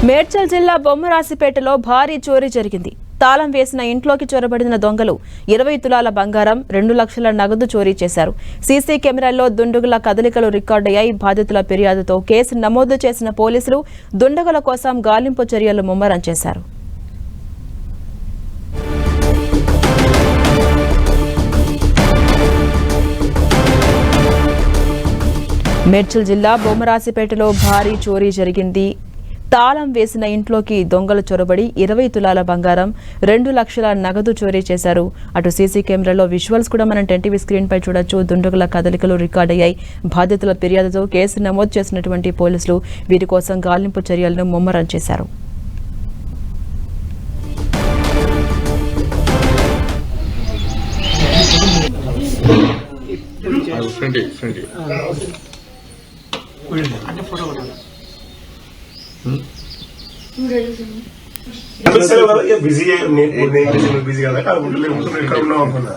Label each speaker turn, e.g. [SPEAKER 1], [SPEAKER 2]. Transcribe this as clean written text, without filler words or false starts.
[SPEAKER 1] మేడ్చల్ జిల్లా బొమ్మరాసిపేటలో భారీ చోరీ జరిగింది. తాళం వేసిన ఇంట్లోకి చొరబడిన దొంగలు 20 తులాల బంగారం, 2 లక్షల నగదు చోరీ చేశారు. సీసీ కెమెరాల్లో దుండగుల కదలికలు రికార్డయ్యాయి. బాధితుల ఫిర్యాదుతో కేసు నమోదు చేసిన పోలీసులు దుండగుల కోసం గాలింపు చర్యలు ముమ్మరం చేశారు. మేడ్చల్ జిల్లా బొమ్మరాసిపేటలో భారీ చోరీ జరిగింది. తాళం వేసిన ఇంట్లోకి దొంగలు చొరబడి 20 తులాల బంగారం, 2 లక్షల నగదు చోరీ చేశారు. అటు సీసీ కెమెరాలో విజువల్స్ కూడా మనం టీవీ స్క్రీన్ పై చూడొచ్చు. దుండగుల కదలికలు రికార్డ్ అయ్యాయి. బాధితుల ఫిర్యాదుతో కేసు నమోదు చేసినటువంటి పోలీసులు వీరి కోసం గాలింపు చర్యలను ముమ్మరం చేశారు.
[SPEAKER 2] బిజీ కదా అనుకున్నా